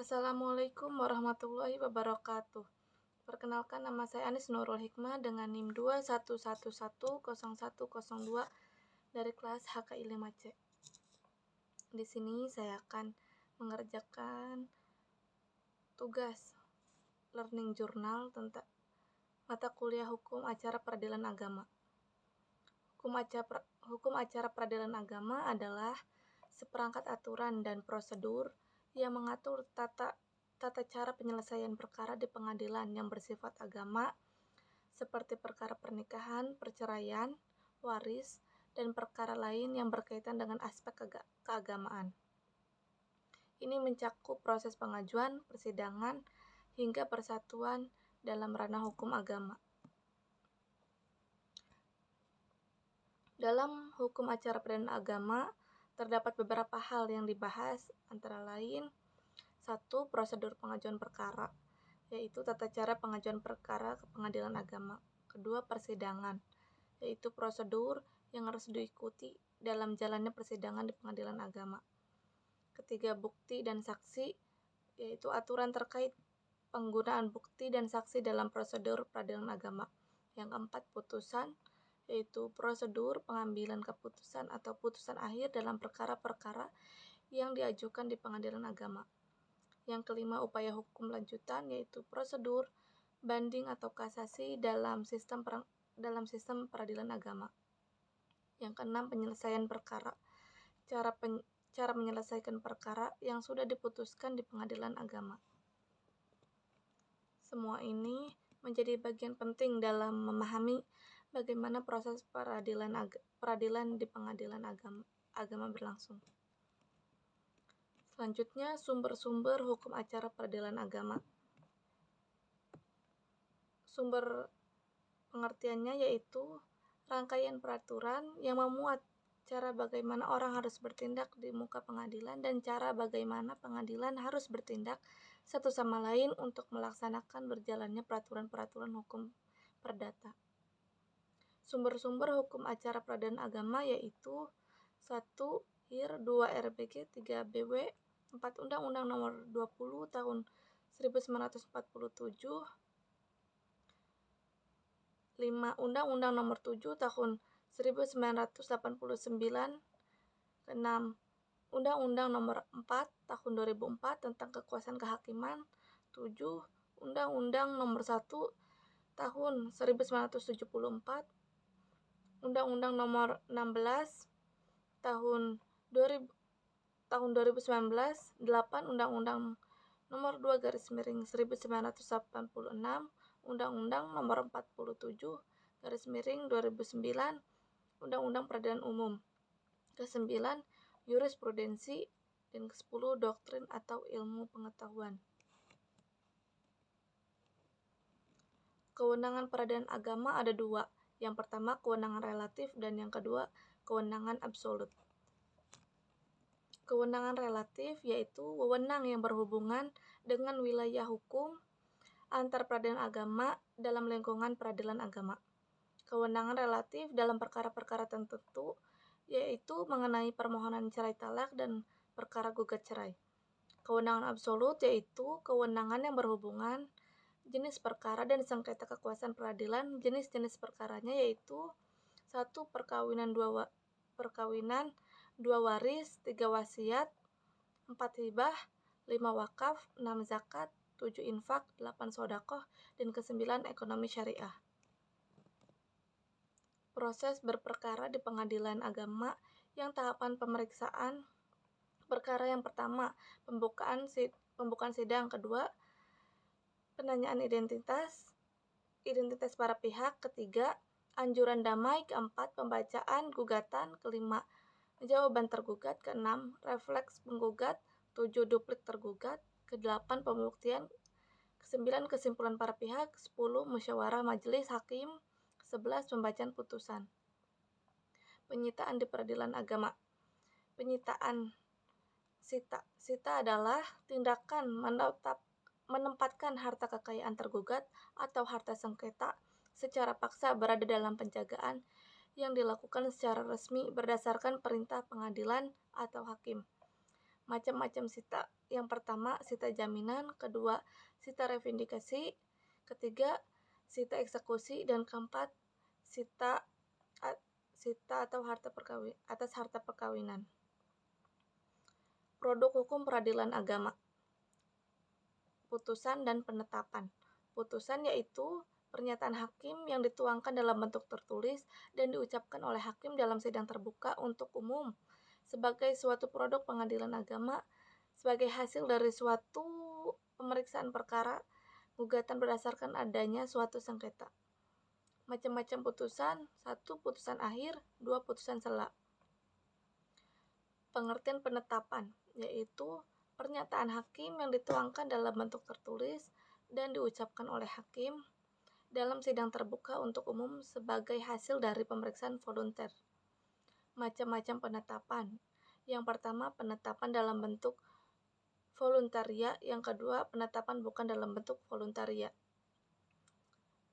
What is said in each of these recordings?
Assalamualaikum warahmatullahi wabarakatuh. Perkenalkan, nama saya Anis Nurul Hikmah dengan NIM 21110102 dari kelas HKI 5C. Di sini saya akan mengerjakan tugas learning journal tentang mata kuliah Hukum Acara Peradilan Agama. Hukum acara peradilan agama adalah seperangkat aturan dan prosedur yang mengatur tata cara penyelesaian perkara di pengadilan yang bersifat agama, seperti perkara pernikahan, perceraian, waris, dan perkara lain yang berkaitan dengan aspek keagamaan. Ini mencakup proses pengajuan, persidangan, hingga persatuan dalam ranah hukum agama. Dalam hukum acara peradilan agama, terdapat beberapa hal yang dibahas, antara lain 1. Prosedur pengajuan perkara, yaitu tata cara pengajuan perkara ke pengadilan agama. 2. Persidangan, yaitu prosedur yang harus diikuti dalam jalannya persidangan di pengadilan agama. 3. Bukti dan saksi, yaitu aturan terkait penggunaan bukti dan saksi dalam prosedur peradilan agama. Yang 4. Putusan, yaitu prosedur pengambilan keputusan atau putusan akhir dalam perkara-perkara yang diajukan di pengadilan agama. Yang 5. Upaya hukum lanjutan, yaitu prosedur banding atau kasasi dalam sistem peradilan agama. Yang 6. Penyelesaian perkara, cara menyelesaikan perkara yang sudah diputuskan di pengadilan agama. Semua ini menjadi bagian penting dalam memahami bagaimana proses peradilan di pengadilan agama berlangsung. Selanjutnya, sumber-sumber hukum acara peradilan agama. Sumber pengertiannya yaitu rangkaian peraturan yang memuat cara bagaimana orang harus bertindak di muka pengadilan dan cara bagaimana pengadilan harus bertindak satu sama lain untuk melaksanakan berjalannya peraturan-peraturan hukum perdata. Sumber-sumber hukum acara peradilan agama yaitu 1. HIR, 2. RBG, 3. BW, 4. Undang-Undang Nomor 20 Tahun 1947, 5. Undang-Undang Nomor 7 Tahun 1989, 6. Undang-Undang Nomor 4 Tahun 2004 tentang kekuasaan kehakiman, 7. Undang-Undang Nomor 1 Tahun 1974, Undang-Undang Nomor 16 Tahun 2019, 8. Undang-Undang Nomor 2/1986, Undang-Undang Nomor 47/2009, Undang-Undang Peradilan Umum. 9. Jurisprudensi, dan 10. Doktrin atau ilmu pengetahuan. Kewenangan peradilan agama ada 2. Yang pertama, kewenangan relatif, dan yang kedua, kewenangan absolut. Kewenangan relatif yaitu wewenang yang berhubungan dengan wilayah hukum antar peradilan agama dalam lingkungan peradilan agama. Kewenangan relatif dalam perkara-perkara tertentu yaitu mengenai permohonan cerai talak dan perkara gugat cerai. Kewenangan absolut yaitu kewenangan yang berhubungan jenis perkara dan sengketa kekuasaan peradilan. Jenis-jenis perkaranya yaitu 1. Perkawinan, 2 waris, 3 wasiat, 4 hibah, 5 wakaf, 6 zakat, 7 infak, 8 sodaqoh, dan 9 ekonomi syariah. Proses berperkara di pengadilan agama yang tahapan pemeriksaan perkara yang pertama, pembukaan sidang. Kedua, penanyaan identitas para pihak. Ketiga, anjuran damai. Keempat, pembacaan gugatan. Kelima, jawaban tergugat. Keenam, refleks penggugat. 7. Duplik tergugat. Ke-8, pembuktian. Ke-9, kesimpulan para pihak. 10. Musyawarah majelis hakim. 11. Pembacaan putusan. Penyitaan di peradilan agama. Penyitaan sita. Sita adalah tindakan menempatkan harta kekayaan tergugat atau harta sengketa secara paksa berada dalam penjagaan yang dilakukan secara resmi berdasarkan perintah pengadilan atau hakim. Macam-macam sita Yang pertama, sita jaminan, kedua, sita revindikasi, ketiga, sita eksekusi, dan keempat, sita atau atas harta perkawinan. Produk hukum peradilan agama. Putusan dan penetapan. Putusan yaitu pernyataan hakim yang dituangkan dalam bentuk tertulis dan diucapkan oleh hakim dalam sidang terbuka untuk umum sebagai suatu produk pengadilan agama sebagai hasil dari suatu pemeriksaan perkara gugatan berdasarkan adanya suatu sengketa. Macam-macam putusan: 1. Putusan akhir, 2. Putusan sela. Pengertian penetapan yaitu pernyataan hakim yang dituangkan dalam bentuk tertulis dan diucapkan oleh hakim dalam sidang terbuka untuk umum sebagai hasil dari pemeriksaan volunter. Macam-macam penetapan. Yang pertama, penetapan dalam bentuk voluntaria. Yang kedua, penetapan bukan dalam bentuk voluntaria.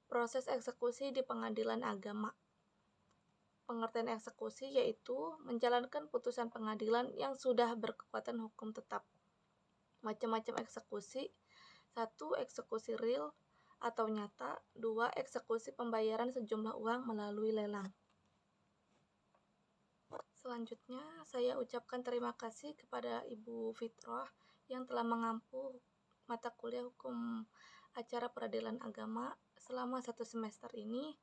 Proses eksekusi di pengadilan agama. Pengertian eksekusi yaitu menjalankan putusan pengadilan yang sudah berkekuatan hukum tetap. Macam-macam eksekusi: 1. Eksekusi real atau nyata, 2. Eksekusi pembayaran sejumlah uang melalui lelang. Selanjutnya, saya ucapkan terima kasih kepada Ibu Fitroh yang telah mengampu mata kuliah hukum acara peradilan agama selama 1 semester ini.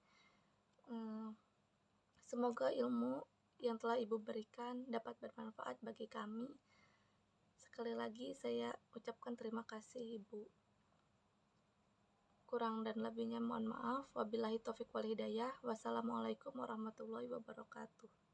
Semoga ilmu yang telah Ibu berikan dapat bermanfaat bagi kami. Sekali lagi saya ucapkan terima kasih Ibu. Kurang dan lebihnya mohon maaf. Wabillahi taufiq wal hidayah. Wassalamualaikum warahmatullahi wabarakatuh.